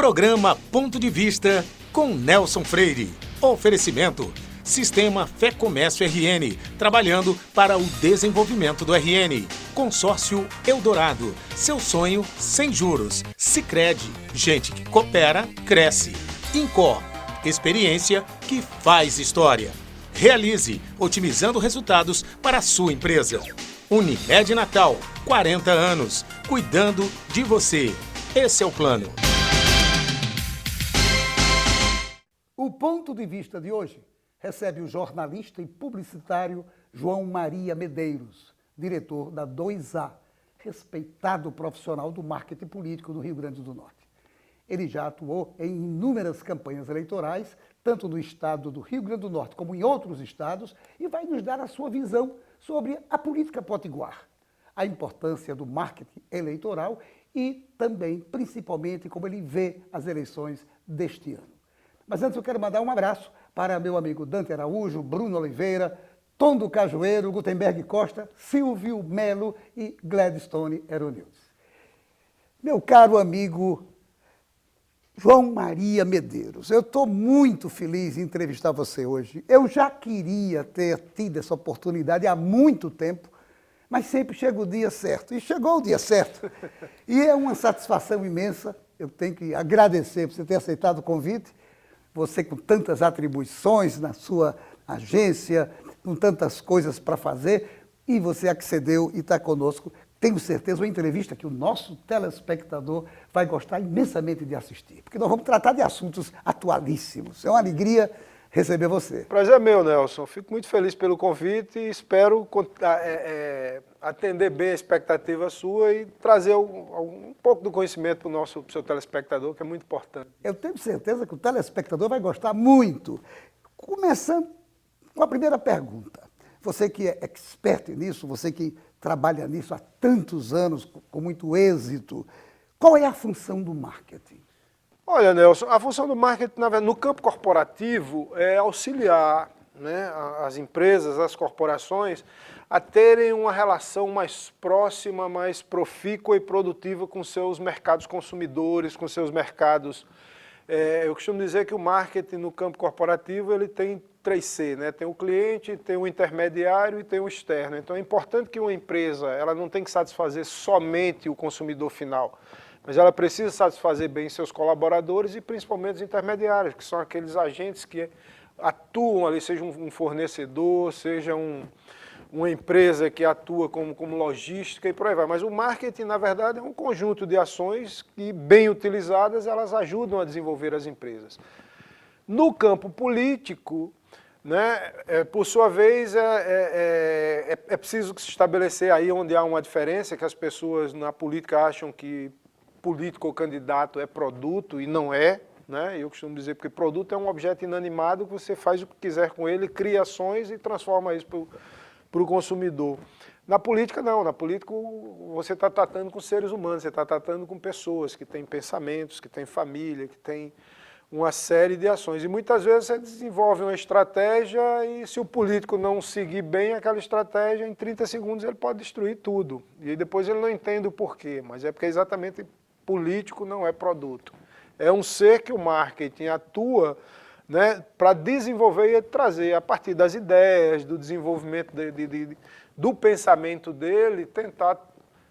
Programa Ponto de Vista com Nelson Freire. Oferecimento: Sistema Fé Comércio RN, trabalhando para o desenvolvimento do RN. Consórcio Eldorado, seu sonho sem juros. Sicredi, gente que coopera, cresce. Incor, experiência que faz história. Realize, otimizando resultados para a sua empresa. Unimed Natal, 40 anos, cuidando de você. Esse é o plano. O Ponto de Vista de hoje recebe o jornalista e publicitário João Maria Medeiros, diretor da 2A, respeitado profissional do marketing político do Rio Grande do Norte. Ele já atuou em inúmeras campanhas eleitorais, tanto no estado do Rio Grande do Norte como em outros estados, e vai nos dar a sua visão sobre a política potiguar, a importância do marketing eleitoral e também, principalmente, como ele vê as eleições deste ano. Mas antes eu quero mandar um abraço para meu amigo Dante Araújo, Bruno Oliveira, Tom do Cajueiro, Gutenberg Costa, Silvio Melo e Gladstone Aeronildes. Meu caro amigo João Maria Medeiros, eu estou muito feliz em entrevistar você hoje. Eu já queria ter tido essa oportunidade há muito tempo, mas sempre chega o dia certo. E chegou o dia certo. E é uma satisfação imensa. Eu tenho que agradecer por você ter aceitado o convite. Você com tantas atribuições na sua agência, com tantas coisas para fazer, e você accedeu e está conosco. Tenho certeza, uma entrevista que o nosso telespectador vai gostar imensamente de assistir, porque nós vamos tratar de assuntos atualíssimos. É uma alegria receber você. Prazer é meu, Nelson. Fico muito feliz pelo convite e espero atender bem a expectativa sua e trazer um pouco do conhecimento para o seu telespectador, que é muito importante. Eu tenho certeza que o telespectador vai gostar muito. Começando com a primeira pergunta. Você que é expert nisso, você que trabalha nisso há tantos anos, com muito êxito, qual é a função do marketing? Olha, Nelson, a função do marketing no campo corporativo é auxiliar, né, as empresas, as corporações, a terem uma relação mais próxima, mais profícua e produtiva com seus mercados consumidores, com seus mercados. Eu costumo dizer que o marketing no campo corporativo ele tem 3C, né? Tem o cliente, tem o intermediário e tem o externo. Então é importante que uma empresa ela não tem que satisfazer somente o consumidor final, mas ela precisa satisfazer bem seus colaboradores e principalmente os intermediários, que são aqueles agentes que atuam ali, seja um fornecedor, seja uma empresa que atua como logística e por aí vai. Mas o marketing, na verdade, é um conjunto de ações que, bem utilizadas, elas ajudam a desenvolver as empresas. No campo político, né, por sua vez, é preciso se estabelecer aí onde há uma diferença, que as pessoas na política acham que político ou candidato é produto e não é. Né? Eu costumo dizer que produto é um objeto inanimado que você faz o que quiser com ele, cria ações e transforma isso para o consumidor. Na política, não. Na política, você está tratando com seres humanos, você está tratando com pessoas que têm pensamentos, que têm família, que têm uma série de ações. E muitas vezes você desenvolve uma estratégia e se o político não seguir bem aquela estratégia, em 30 segundos ele pode destruir tudo. E aí depois ele não entende o porquê, mas é porque exatamente político não é produto. É um ser que o marketing atua, né, para desenvolver e trazer, a partir das ideias, do desenvolvimento do pensamento dele, tentar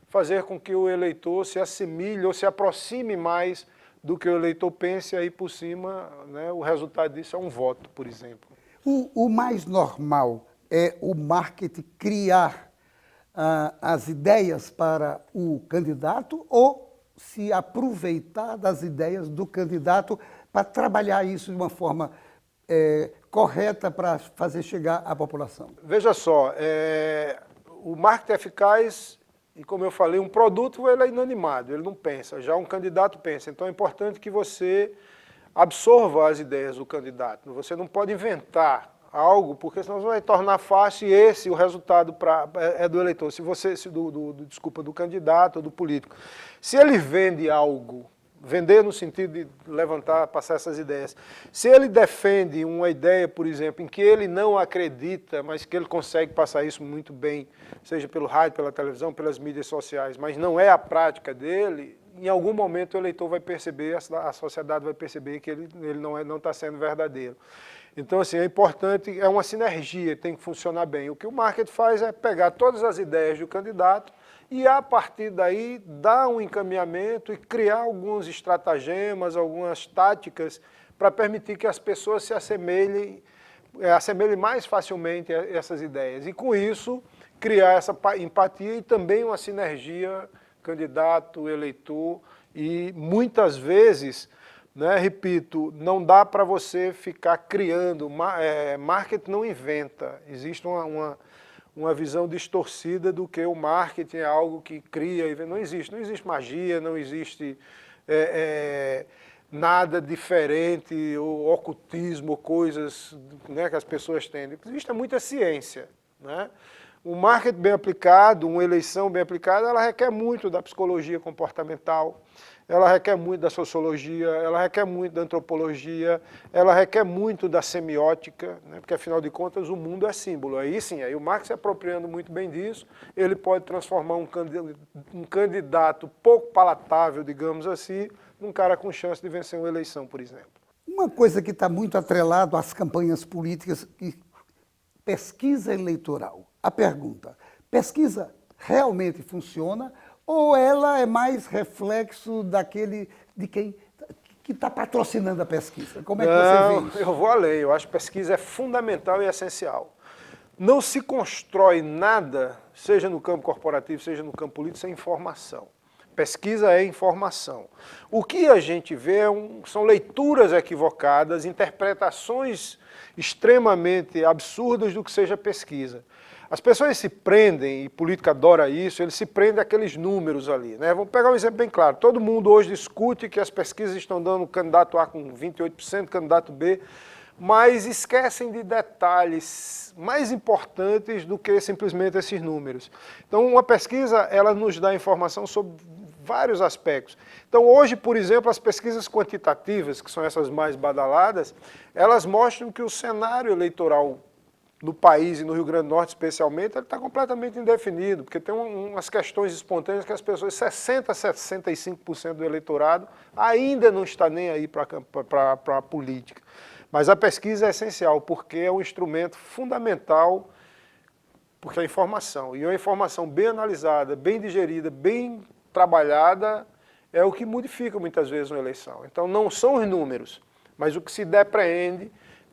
fazer com que o eleitor se assimile ou se aproxime mais do que o eleitor pense, e aí por cima, né, o resultado disso é um voto, por exemplo. O mais normal é o marketing criar as ideias para o candidato ou se aproveitar das ideias do candidato para trabalhar isso de uma forma correta para fazer chegar à população? Veja só, o marketing é eficaz e, como eu falei, um produto ele é inanimado, ele não pensa, já um candidato pensa. Então é importante que você absorva as ideias do candidato. Você não pode inventar algo, porque senão vai tornar fácil e o resultado é do eleitor, do candidato ou do político. Se ele vende algo, vender no sentido de levantar, passar essas ideias, se ele defende uma ideia, por exemplo, em que ele não acredita, mas que ele consegue passar isso muito bem, seja pelo rádio, pela televisão, pelas mídias sociais, mas não é a prática dele, em algum momento o eleitor vai perceber, a sociedade vai perceber que ele não está sendo verdadeiro. Então, assim, é importante, é uma sinergia, tem que funcionar bem. O que o marketing faz é pegar todas as ideias do candidato e, a partir daí, dar um encaminhamento e criar alguns estratagemas, algumas táticas para permitir que as pessoas se assemelhem mais facilmente a essas ideias. E, com isso, criar essa empatia e também uma sinergia candidato, eleitor, e muitas vezes, né, repito, não dá para você ficar criando, marketing não inventa, existe uma visão distorcida do que o marketing é algo que cria, não existe magia, não existe nada diferente, ou ocultismo, coisas, né, que as pessoas têm, existe muita ciência, né? Um marketing bem aplicado, uma eleição bem aplicada, ela requer muito da psicologia comportamental, ela requer muito da sociologia, ela requer muito da antropologia, ela requer muito da semiótica, né? Porque, afinal de contas, o mundo é símbolo. Aí sim, aí o Marx se apropriando muito bem disso, ele pode transformar um candidato pouco palatável, digamos assim, num cara com chance de vencer uma eleição, por exemplo. Uma coisa que está muito atrelado às campanhas políticas e pesquisa eleitoral. A pergunta, pesquisa realmente funciona ou ela é mais reflexo de quem que está patrocinando a pesquisa? Como é que você vê isso? Eu vou além, eu acho que pesquisa é fundamental e essencial. Não se constrói nada, seja no campo corporativo, seja no campo político, sem informação. Pesquisa é informação. O que a gente vê são leituras equivocadas, interpretações extremamente absurdas do que seja pesquisa. As pessoas se prendem, e política adora isso, eles se prendem àqueles números ali, né? Vamos pegar um exemplo bem claro. Todo mundo hoje discute que as pesquisas estão dando candidato A com 28%, candidato B, mas esquecem de detalhes mais importantes do que simplesmente esses números. Então, uma pesquisa, ela nos dá informação sobre vários aspectos. Então, hoje, por exemplo, as pesquisas quantitativas, que são essas mais badaladas, elas mostram que o cenário eleitoral no país e no Rio Grande do Norte especialmente, ele está completamente indefinido, porque tem umas questões espontâneas que as pessoas, 60% a 65% do eleitorado ainda não está nem aí para a política. Mas a pesquisa é essencial, porque é um instrumento fundamental, porque é informação. E uma informação bem analisada, bem digerida, bem trabalhada, é o que modifica muitas vezes uma eleição. Então não são os números, mas o que se depreende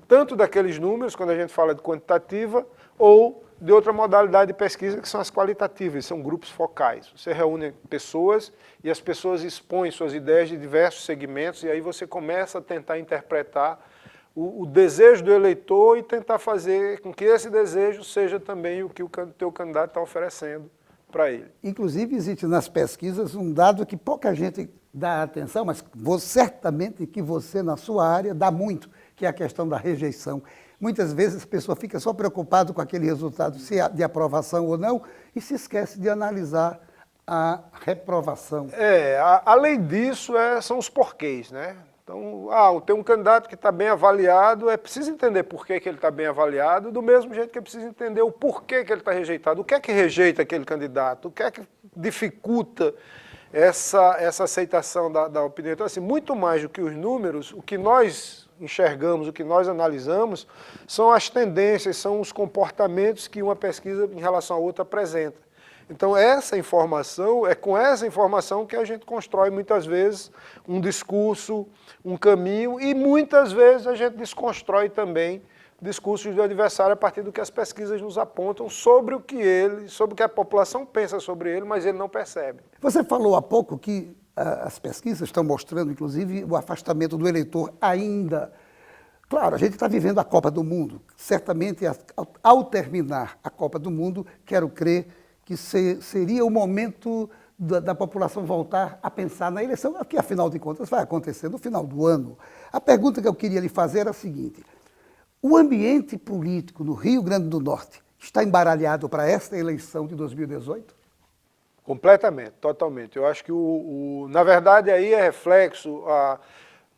tanto daqueles números, quando a gente fala de quantitativa, ou de outra modalidade de pesquisa, que são as qualitativas, são grupos focais. Você reúne pessoas e as pessoas expõem suas ideias de diversos segmentos, e aí você começa a tentar interpretar o desejo do eleitor e tentar fazer com que esse desejo seja também o que o teu candidato está oferecendo para ele. Inclusive, existe nas pesquisas um dado que pouca gente dá atenção, mas certamente que você, na sua área, dá muito, que é a questão da rejeição. Muitas vezes a pessoa fica só preocupada com aquele resultado, se é de aprovação ou não, e se esquece de analisar a reprovação. Além disso, são os porquês, né? Então, tem um candidato que está bem avaliado, é preciso entender por que ele está bem avaliado, do mesmo jeito que é preciso entender o porquê que ele está rejeitado, o que é que rejeita aquele candidato, o que é que dificulta essa aceitação da opinião. Então, assim, muito mais do que os números, o que nós enxergamos, o que nós analisamos, são as tendências, são os comportamentos que uma pesquisa em relação à outra apresenta. Então, essa informação, é com essa informação que a gente constrói muitas vezes um discurso, um caminho, e muitas vezes a gente desconstrói também discursos do adversário a partir do que as pesquisas nos apontam sobre o que a população pensa sobre ele, mas ele não percebe. Você falou há pouco que as pesquisas estão mostrando, inclusive, o afastamento do eleitor ainda. Claro, a gente está vivendo a Copa do Mundo. Certamente, ao terminar a Copa do Mundo, quero crer que seria o momento da população voltar a pensar na eleição, que, afinal de contas, vai acontecer no final do ano. A pergunta que eu queria lhe fazer era a seguinte: o ambiente político no Rio Grande do Norte está embaralhado para esta eleição de 2018? Completamente, totalmente. Eu acho que, na verdade, aí é reflexo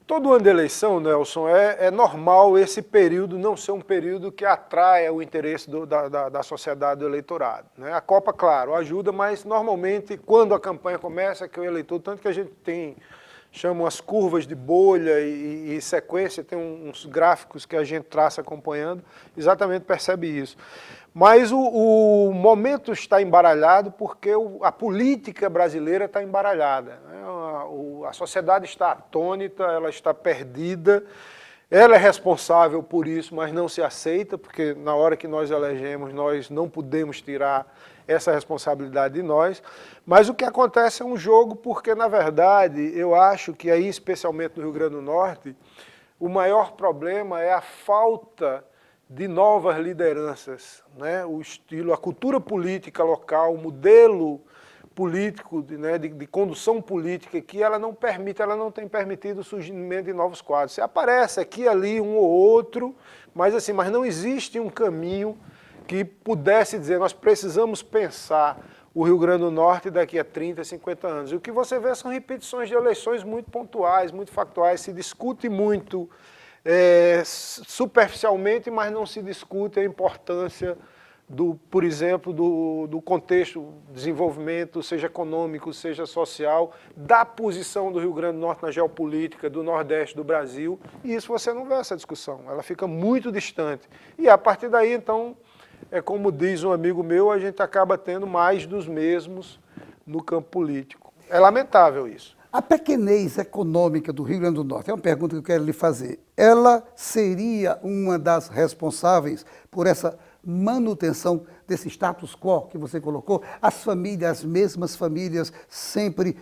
Todo ano de eleição, Nelson, é normal esse período não ser um período que atraia o interesse da sociedade, do eleitorado, né? A Copa, claro, ajuda, mas normalmente quando a campanha começa, que o eleitor, tanto que a gente chamam as curvas de bolha e sequência, tem uns gráficos que a gente traça acompanhando, exatamente percebe isso. Mas o momento está embaralhado porque a política brasileira está embaralhada, né? A sociedade está atônita, ela está perdida, ela é responsável por isso, mas não se aceita, porque na hora que nós elegemos, nós não podemos tirar essa responsabilidade de nós. Mas o que acontece é um jogo porque, na verdade, eu acho que aí, especialmente no Rio Grande do Norte, o maior problema é a falta de novas lideranças, né? O estilo, a cultura política local, o modelo político, né, de condução política que ela não tem permitido o surgimento de novos quadros. Você aparece aqui e ali um ou outro, mas não existe um caminho que pudesse dizer, nós precisamos pensar o Rio Grande do Norte daqui a 30, 50 anos. E o que você vê são repetições de eleições muito pontuais, muito factuais, se discute muito superficialmente, mas não se discute a importância por exemplo, do contexto de desenvolvimento, seja econômico, seja social, da posição do Rio Grande do Norte na geopolítica, do Nordeste do Brasil, e isso você não vê essa discussão, ela fica muito distante. E a partir daí, então, como diz um amigo meu, a gente acaba tendo mais dos mesmos no campo político. É lamentável isso. A pequenez econômica do Rio Grande do Norte, é uma pergunta que eu quero lhe fazer, ela seria uma das responsáveis por essa manutenção desse status quo que você colocou, as mesmas famílias sempre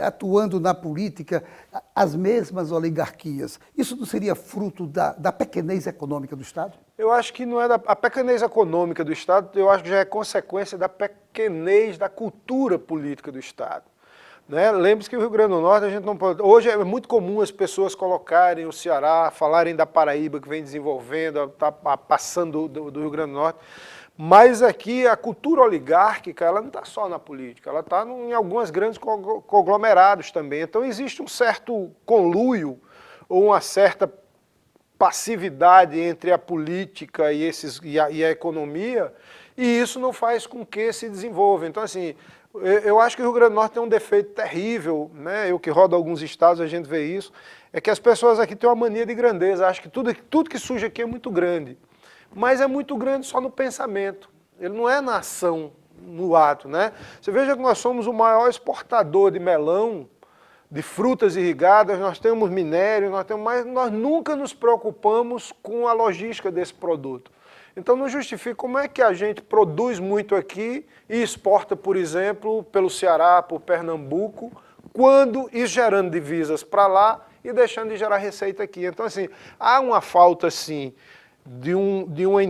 atuando na política, as mesmas oligarquias. Isso não seria fruto da pequenez econômica do Estado? Eu acho que não é a pequenez econômica do Estado, eu acho que já é consequência da pequenez da cultura política do Estado. Né? Lembre-se que o Rio Grande do Norte, a gente não pode... Hoje é muito comum as pessoas colocarem o Ceará, falarem da Paraíba, que vem desenvolvendo, está passando do Rio Grande do Norte, mas aqui a cultura oligárquica, ela não está só na política, ela está em alguns grandes conglomerados também. Então existe um certo conluio, ou uma certa passividade entre a política e a economia, e isso não faz com que se desenvolva. Então, assim, eu acho que o Rio Grande do Norte tem um defeito terrível, né? Eu que rodo alguns estados, a gente vê isso, é que as pessoas aqui têm uma mania de grandeza, acham que tudo que surge aqui é muito grande, mas é muito grande só no pensamento, ele não é na ação, no ato, né? Você veja que nós somos o maior exportador de melão, de frutas irrigadas, nós temos minério, mas nós nunca nos preocupamos com a logística desse produto. Então não justifica como é que a gente produz muito aqui e exporta, por exemplo, pelo Ceará, por Pernambuco, e gerando divisas para lá e deixando de gerar receita aqui. Então, assim, há uma falta, sim, de um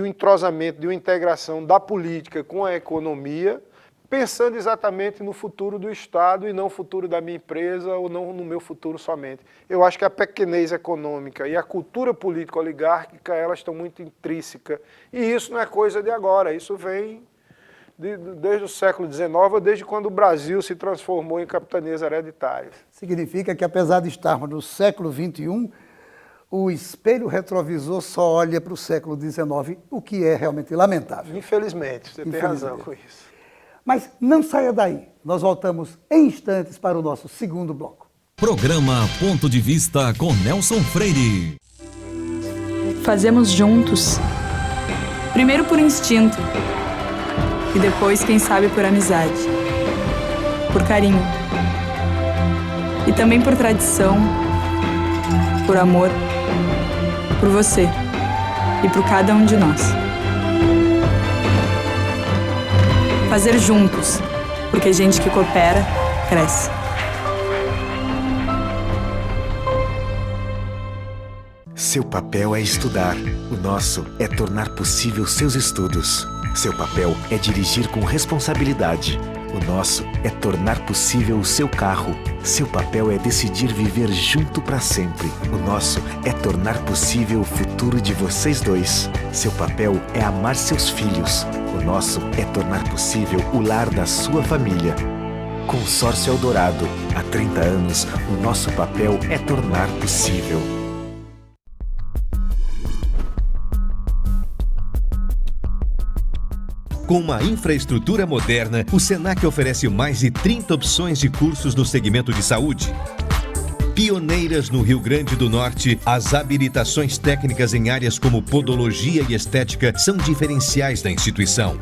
entrosamento, de uma integração da política com a economia, pensando exatamente no futuro do Estado e não no futuro da minha empresa ou não no meu futuro somente. Eu acho que a pequenez econômica e a cultura político-oligárquica, elas estão muito intrínsecas. E isso não é coisa de agora, isso vem desde o século XIX, ou desde quando o Brasil se transformou em capitanias hereditárias. Significa que, apesar de estarmos no século XXI, o espelho retrovisor só olha para o século XIX, o que é realmente lamentável. Infelizmente, você tem razão com isso. Mas não saia daí, nós voltamos em instantes para o nosso segundo bloco. Programa Ponto de Vista com Nelson Freire. Fazemos juntos, primeiro por instinto, e depois, quem sabe, por amizade, por carinho, e também por tradição, por amor, por você e por cada um de nós. Fazer juntos, porque gente que coopera, cresce. Seu papel é estudar. O nosso é tornar possível seus estudos. Seu papel é dirigir com responsabilidade. O nosso é tornar possível o seu carro. Seu papel é decidir viver junto para sempre. O nosso é tornar possível o futuro de vocês dois. Seu papel é amar seus filhos. O nosso é tornar possível o lar da sua família. Consórcio Eldorado. Há 30 anos, o nosso papel é tornar possível. Com uma infraestrutura moderna, o Senac oferece mais de 30 opções de cursos no segmento de saúde. Pioneiras no Rio Grande do Norte, as habilitações técnicas em áreas como podologia e estética são diferenciais da instituição.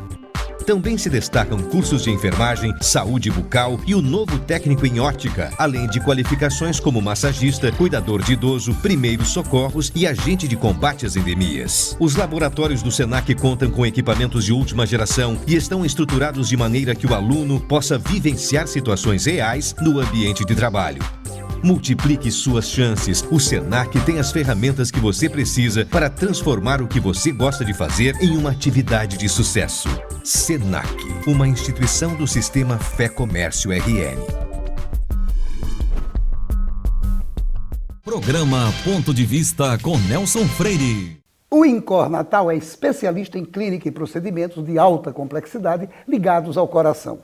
Também se destacam cursos de enfermagem, saúde bucal e o novo técnico em ótica, além de qualificações como massagista, cuidador de idoso, primeiros socorros e agente de combate às endemias. Os laboratórios do Senac contam com equipamentos de última geração e estão estruturados de maneira que o aluno possa vivenciar situações reais no ambiente de trabalho. Multiplique suas chances. O Senac tem as ferramentas que você precisa para transformar o que você gosta de fazer em uma atividade de sucesso. Senac, uma instituição do Sistema Fé Comércio RN. Programa Ponto de Vista com Nelson Freire. O INCOR Natal é especialista em clínica e procedimentos de alta complexidade ligados ao coração.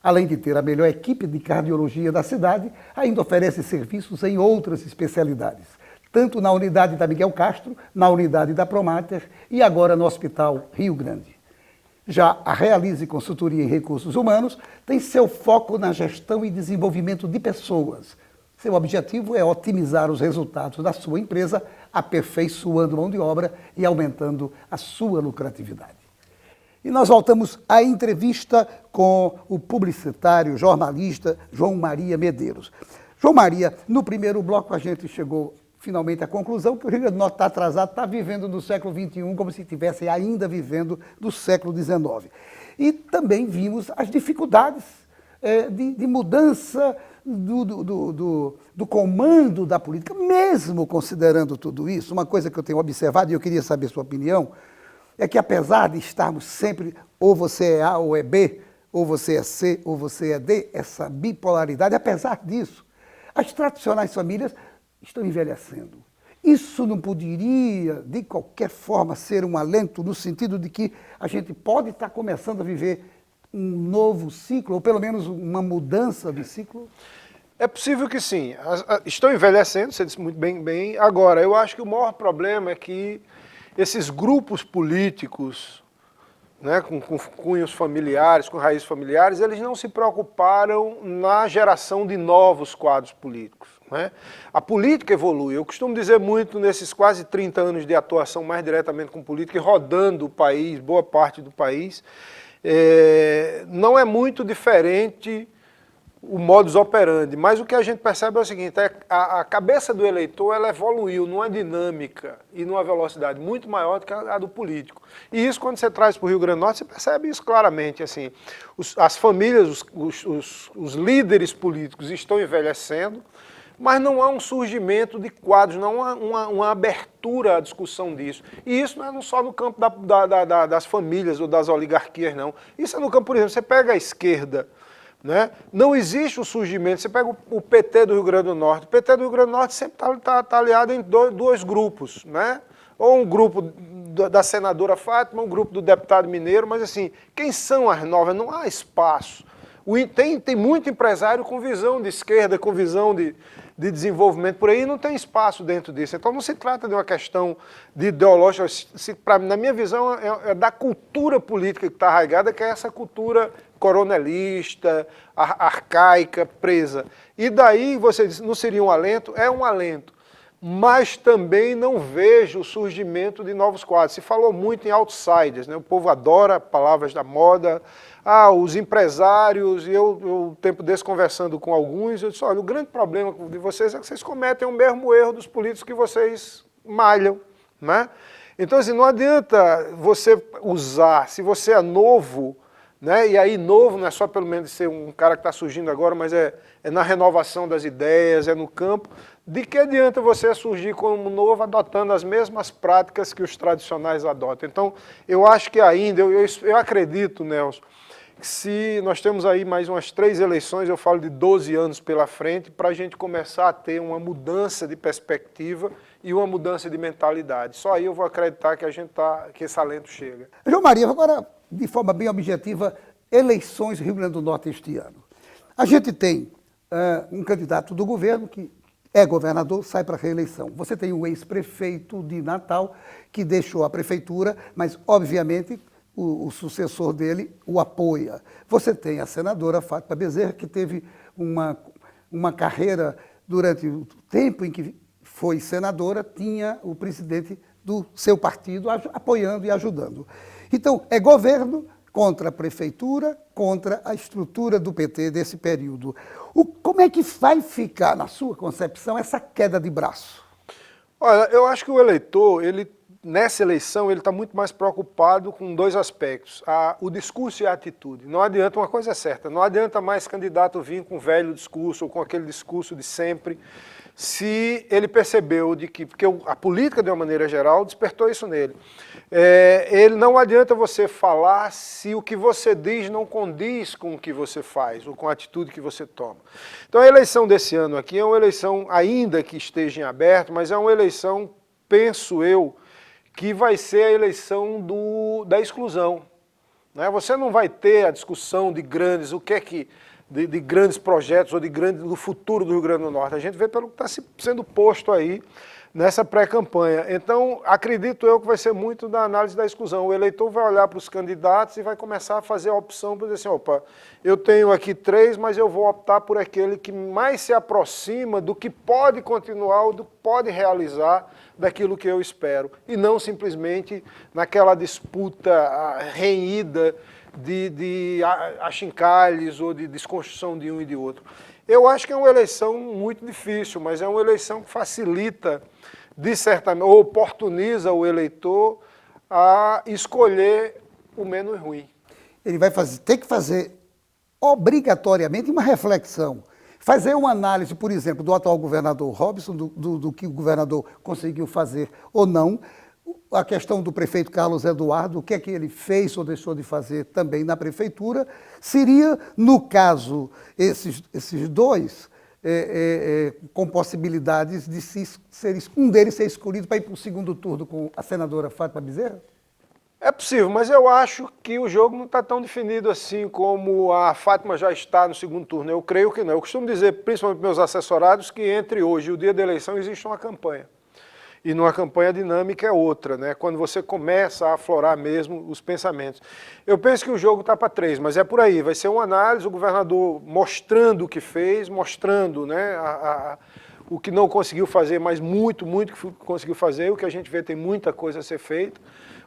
Além de ter a melhor equipe de cardiologia da cidade, ainda oferece serviços em outras especialidades, tanto na unidade da Miguel Castro, na unidade da Promater e agora no Hospital Rio Grande. Já a Realize Consultoria em Recursos Humanos tem seu foco na gestão e desenvolvimento de pessoas. Seu objetivo é otimizar os resultados da sua empresa, aperfeiçoando mão de obra e aumentando a sua lucratividade. E nós voltamos à entrevista com o publicitário, jornalista João Maria Medeiros. João Maria, no primeiro bloco a gente chegou finalmente à conclusão que o Rio Grande do Norte está atrasado, está vivendo no século XXI como se estivesse ainda vivendo do século XIX. E também vimos as dificuldades de mudança do comando da política, mesmo considerando tudo isso. Uma coisa que eu tenho observado e eu queria saber sua opinião, é que apesar de estarmos sempre, ou você é A ou é B, ou você é C ou você é D, essa bipolaridade, apesar disso, as tradicionais famílias estão envelhecendo. Isso não poderia, de qualquer forma, ser um alento no sentido de que a gente pode estar começando a viver um novo ciclo, ou pelo menos uma mudança de ciclo? É possível que sim. Estão envelhecendo, você disse muito bem. Agora, eu acho que o maior problema é que esses grupos políticos, né, com cunhos familiares, com raízes familiares, eles não se preocuparam na geração de novos quadros políticos. Né? A política evolui. Eu costumo dizer muito nesses quase 30 anos de atuação mais diretamente com política e rodando o país, boa parte do país, não é muito diferente o modus operandi, mas o que a gente percebe é o seguinte, a cabeça do eleitor ela evoluiu numa dinâmica e numa velocidade muito maior do que a do político. E isso, quando você traz para o Rio Grande do Norte, você percebe isso claramente. Assim, as famílias, os líderes políticos estão envelhecendo, mas não há um surgimento de quadros, não há uma abertura à discussão disso. E isso não é só no campo das famílias ou das oligarquias, não. Isso é no campo, por exemplo, você pega a esquerda, né? Não existe o surgimento, você pega o PT do Rio Grande do Norte, o PT do Rio Grande do Norte sempre está aliado em dois grupos, né? Ou um grupo da senadora Fátima, um grupo do deputado mineiro, mas assim, quem são as novas? Não há espaço. Tem muito empresário com visão de esquerda, com visão de desenvolvimento por aí, e não tem espaço dentro disso. Então não se trata de uma questão de ideológica, na minha visão é da cultura política que está arraigada, que é essa cultura coronelista, arcaica, presa. E daí, você diz, não seria um alento? É um alento. Mas também não vejo o surgimento de novos quadros. Se falou muito em outsiders, né? O povo adora palavras da moda. Os empresários, e eu tempo desse conversando com alguns, eu disse, olha, o grande problema de vocês é que vocês cometem o mesmo erro dos políticos que vocês malham, né? Então, assim, não adianta você usar, se você é novo, né? E aí novo não é só pelo menos ser um cara que está surgindo agora, mas é na renovação das ideias, é no campo. De que adianta você surgir como novo adotando as mesmas práticas que os tradicionais adotam? Então, eu acho que ainda, eu acredito, Nelson, que se nós temos aí mais umas 3 eleições, eu falo de 12 anos pela frente, para a gente começar a ter uma mudança de perspectiva e uma mudança de mentalidade. Só aí eu vou acreditar que que esse alento chega. João Maria, agora, de forma bem objetiva, eleições no Rio Grande do Norte este ano. A gente tem um candidato do governo que é governador, sai para a reeleição. Você tem um ex-prefeito de Natal que deixou a prefeitura, mas, obviamente, o sucessor dele o apoia. Você tem a senadora Fátima Bezerra, que teve uma carreira durante o tempo em que foi senadora, tinha o presidente do seu partido apoiando e ajudando. Então, é governo contra a prefeitura, contra a estrutura do PT desse período. Como é que vai ficar, na sua concepção, essa queda de braço? Olha, eu acho que o eleitor, nessa eleição, ele está muito mais preocupado com dois aspectos, o discurso e a atitude. Não adianta, uma coisa é certa, não adianta mais candidato vir com o velho discurso ou com aquele discurso de sempre, se ele percebeu porque a política, de uma maneira geral, despertou isso nele. Ele não adianta você falar se o que você diz não condiz com o que você faz ou com a atitude que você toma. Então a eleição desse ano aqui é uma eleição, ainda que esteja em aberto, mas é uma eleição, penso eu, que vai ser a eleição da exclusão. Né? Você não vai ter a discussão de grandes, de grandes projetos ou do futuro do Rio Grande do Norte. A gente vê pelo que está sendo posto aí nessa pré-campanha. Então, acredito eu que vai ser muito da análise da exclusão. O eleitor vai olhar para os candidatos e vai começar a fazer a opção para dizer assim, opa, eu tenho aqui 3, mas eu vou optar por aquele que mais se aproxima do que pode continuar ou do que pode realizar daquilo que eu espero. E não simplesmente naquela disputa renhida de achincalhes ou de desconstrução de um e de outro. Eu acho que é uma eleição muito difícil, mas é uma eleição que facilita, de certa maneira, ou oportuniza o eleitor a escolher o menos ruim. Ele vai ter que fazer obrigatoriamente uma reflexão. Fazer uma análise, por exemplo, do atual governador Robson, do que o governador conseguiu fazer ou não, a questão do prefeito Carlos Eduardo, o que é que ele fez ou deixou de fazer também na prefeitura, seria, no caso, esses dois, com possibilidades de um deles ser escolhido para ir para o segundo turno com a senadora Fátima Bezerra? É possível, mas eu acho que o jogo não está tão definido assim como a Fátima já está no segundo turno. Eu creio que não. Eu costumo dizer, principalmente para meus assessorados, que entre hoje e o dia da eleição existe uma campanha. E numa campanha dinâmica é outra, né? Quando você começa a aflorar mesmo os pensamentos. Eu penso que o jogo está para 3, mas é por aí. Vai ser uma análise, o governador mostrando o que fez, mostrando, né, o que não conseguiu fazer, mas muito que conseguiu fazer. O que a gente vê tem muita coisa a ser feita.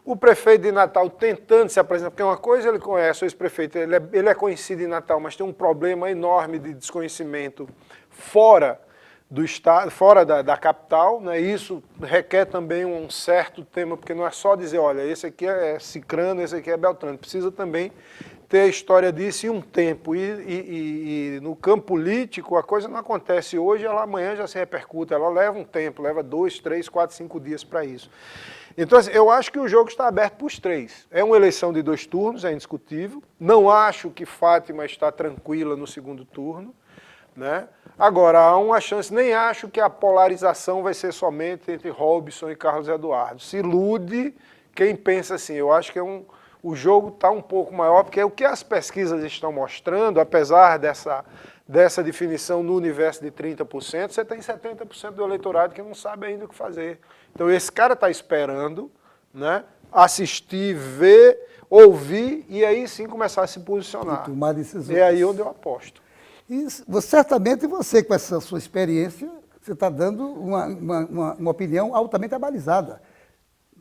O prefeito de Natal tentando se apresentar, porque uma coisa ele conhece, o ex-prefeito, ele é conhecido em Natal, mas tem um problema enorme de desconhecimento fora do estado, fora da capital, né? Isso requer também um certo tema, porque não é só dizer, olha, esse aqui é Cicrano, esse aqui é Beltrano, precisa também ter a história disso em um tempo, e no campo político a coisa não acontece hoje, ela amanhã já se repercute, ela leva um tempo, leva 2, 3, 4, 5 dias para isso. Então, assim, eu acho que o jogo está aberto para os 3. É uma eleição de 2 turnos, é indiscutível, não acho que Fátima está tranquila no segundo turno, né? Agora, há uma chance, nem acho que a polarização vai ser somente entre Robson e Carlos Eduardo. Se ilude quem pensa assim, eu acho que o jogo está um pouco maior, porque o que as pesquisas estão mostrando, apesar dessa definição no universo de 30%, você tem 70% do eleitorado que não sabe ainda o que fazer. Então esse cara está esperando, né, assistir, ver, ouvir e aí sim começar a se posicionar. E tomar decisões. É aí onde eu aposto. E certamente você, com essa sua experiência, você está dando uma opinião altamente abalizada,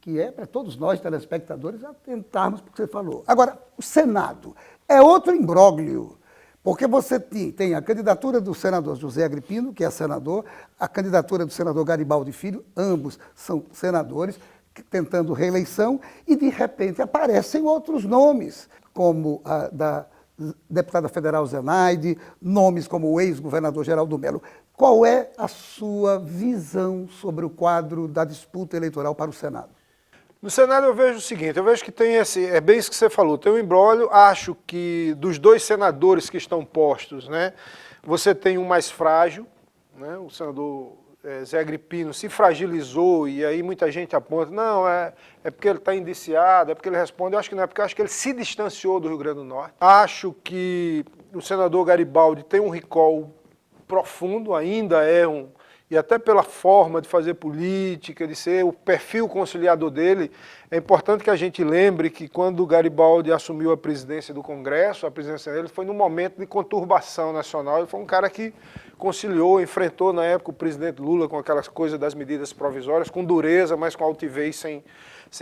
que é para todos nós, telespectadores, atentarmos para o que você falou. Agora, o Senado é outro imbróglio, porque você tem a candidatura do senador José Agripino, que é senador, a candidatura do senador Garibaldi Filho, ambos são senadores, tentando reeleição, e de repente aparecem outros nomes, como a da deputada federal Zenaide, nomes como o ex-governador Geraldo Mello. Qual é a sua visão sobre o quadro da disputa eleitoral para o Senado? No Senado eu vejo o seguinte, eu vejo que tem é bem isso que você falou, tem um imbróglio, acho que dos 2 senadores que estão postos, né, você tem um mais frágil, né, o senador Zé Agripino se fragilizou e aí muita gente aponta, não, é porque ele está indiciado, é porque ele responde. Eu acho que não é, porque eu acho que ele se distanciou do Rio Grande do Norte. Acho que o senador Garibaldi tem um recall profundo, ainda é um, e até pela forma de fazer política, de ser o perfil conciliador dele, é importante que a gente lembre que quando o Garibaldi assumiu a presidência do Congresso, a presidência dele foi num momento de conturbação nacional. Ele foi um cara que conciliou, enfrentou na época o presidente Lula com aquelas coisas das medidas provisórias, com dureza, mas com altivez, sem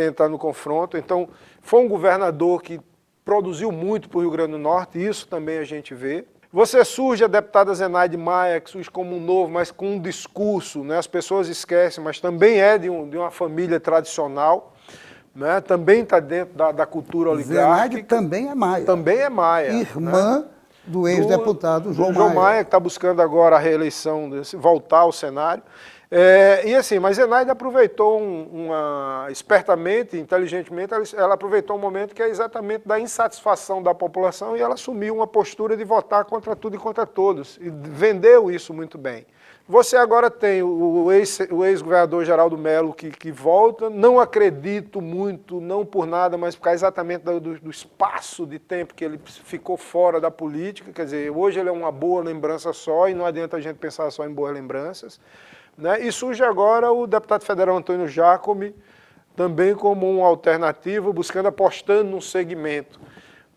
entrar no confronto. Então, foi um governador que produziu muito para o Rio Grande do Norte, isso também a gente vê. Você surge a deputada Zenaide Maia, que surge como um novo, mas com um discurso, né? As pessoas esquecem, mas também é de uma família tradicional, né? Também está dentro da cultura oligárquica. Zenaide também é Maia. Também é Maia. Irmã, né, do ex-deputado João Maia, que está buscando agora a reeleição, voltar ao cenário. E assim, mas Zenaide aproveitou espertamente, inteligentemente, ela aproveitou um momento que é exatamente da insatisfação da população e ela assumiu uma postura de votar contra tudo e contra todos. E vendeu isso muito bem. Você agora tem o ex-governador Geraldo Mello que volta, não acredito muito, não por nada, mas por causa exatamente do espaço de tempo que ele ficou fora da política. Quer dizer, hoje ele é uma boa lembrança só e não adianta a gente pensar só em boas lembranças. Né? E surge agora o deputado federal Antônio Jacome, também como uma alternativa, apostando num segmento.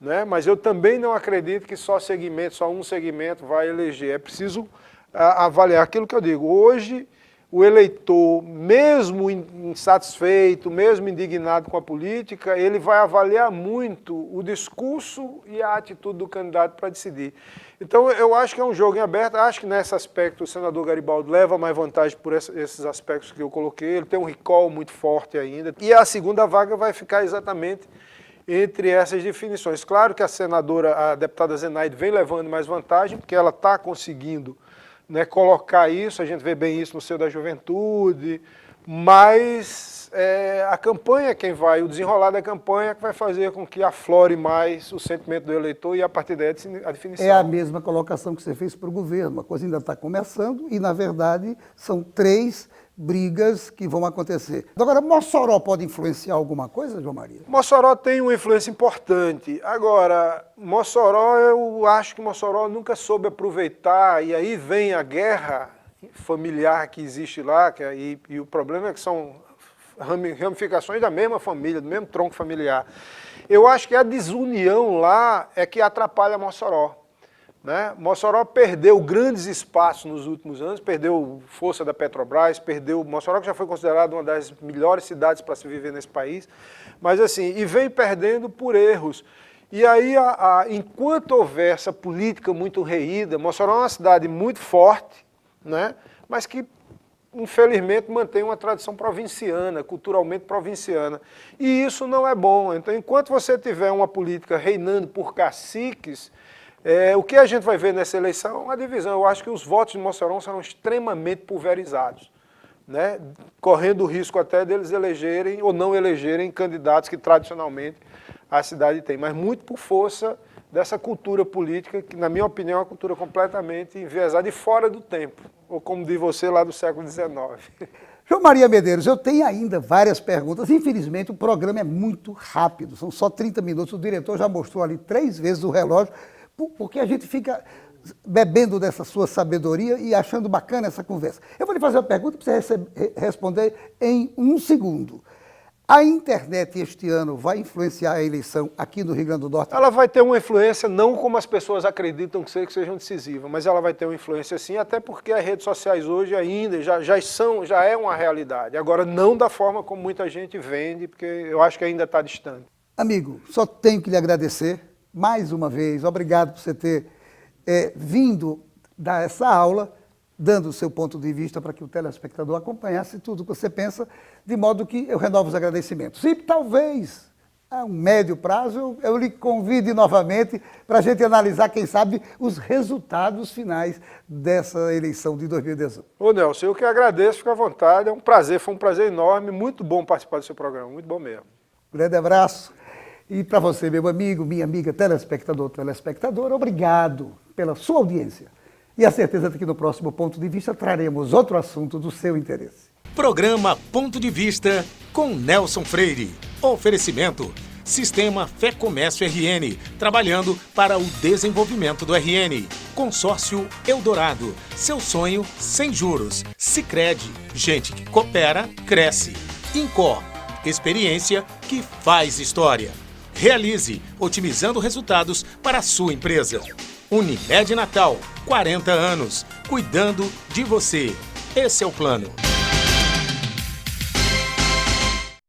Né? Mas eu também não acredito que só um segmento vai eleger. É preciso avaliar aquilo que eu digo. Hoje, o eleitor, mesmo insatisfeito, mesmo indignado com a política, ele vai avaliar muito o discurso e a atitude do candidato para decidir. Então, eu acho que é um jogo em aberto. Acho que nesse aspecto o senador Garibaldi leva mais vantagem por esses aspectos que eu coloquei. Ele tem um recall muito forte ainda. E a segunda vaga vai ficar exatamente entre essas definições. Claro que a deputada Zenaide vem levando mais vantagem, porque ela está conseguindo, né, colocar isso, a gente vê bem isso no seio da juventude, mas a campanha o desenrolar da campanha que vai fazer com que aflore mais o sentimento do eleitor e a partir daí a definição. É a mesma colocação que você fez para o governo, a coisa ainda está começando e, na verdade, são 3 brigas que vão acontecer. Agora, Mossoró pode influenciar alguma coisa, João Maria? Mossoró tem uma influência importante. Agora, eu acho que Mossoró nunca soube aproveitar, e aí vem a guerra familiar que existe lá, e o problema é que são ramificações da mesma família, do mesmo tronco familiar. Eu acho que a desunião lá é que atrapalha Mossoró. Né? Mossoró perdeu grandes espaços nos últimos anos, perdeu força da Petrobras, Mossoró, que já foi considerada uma das melhores cidades para se viver nesse país, mas assim, e vem perdendo por erros. E aí, enquanto houver essa política muito reída, Mossoró é uma cidade muito forte, né? Mas que, infelizmente, mantém uma tradição provinciana, culturalmente provinciana. E isso não é bom. Então, enquanto você tiver uma política reinando por caciques, o que a gente vai ver nessa eleição é uma divisão. Eu acho que os votos de Mossoró serão extremamente pulverizados, né? Correndo o risco até deles elegerem ou não elegerem candidatos que tradicionalmente a cidade tem, mas muito por força dessa cultura política que, na minha opinião, é uma cultura completamente enviesada e fora do tempo, ou como diz você, lá do século XIX. João Maria Medeiros, eu tenho ainda várias perguntas. Infelizmente, o programa é muito rápido, são só 30 minutos. O diretor já mostrou ali 3 vezes o relógio, porque a gente fica bebendo dessa sua sabedoria e achando bacana essa conversa. Eu vou lhe fazer uma pergunta para você responder em 1 segundo. A internet este ano vai influenciar a eleição aqui no Rio Grande do Norte? Ela vai ter uma influência, não como as pessoas acreditam que sejam decisivas, mas ela vai ter uma influência sim, até porque as redes sociais hoje ainda já é uma realidade. Agora, não da forma como muita gente vende, porque eu acho que ainda está distante. Amigo, só tenho que lhe agradecer mais uma vez. Obrigado por você ter vindo dar essa aula, dando o seu ponto de vista para que o telespectador acompanhasse tudo o que você pensa, de modo que eu renovo os agradecimentos. E talvez, a um médio prazo, eu lhe convide novamente para a gente analisar, quem sabe, os resultados finais dessa eleição de 2018. Ô Nelson, eu que agradeço, fica à vontade, é um prazer, foi um prazer enorme, muito bom participar do seu programa, muito bom mesmo. Grande abraço. E para você, meu amigo, minha amiga telespectadora, obrigado pela sua audiência. E a certeza de que no próximo Ponto de Vista traremos outro assunto do seu interesse. Programa Ponto de Vista com Nelson Freire. Oferecimento: Sistema Fé Comércio RN, trabalhando para o desenvolvimento do RN. Consórcio Eldorado, seu sonho sem juros. Sicredi, gente que coopera, cresce. Incor, experiência que faz história. Realize, otimizando resultados para a sua empresa. Unimed Natal, 40 anos, cuidando de você. Esse é o plano.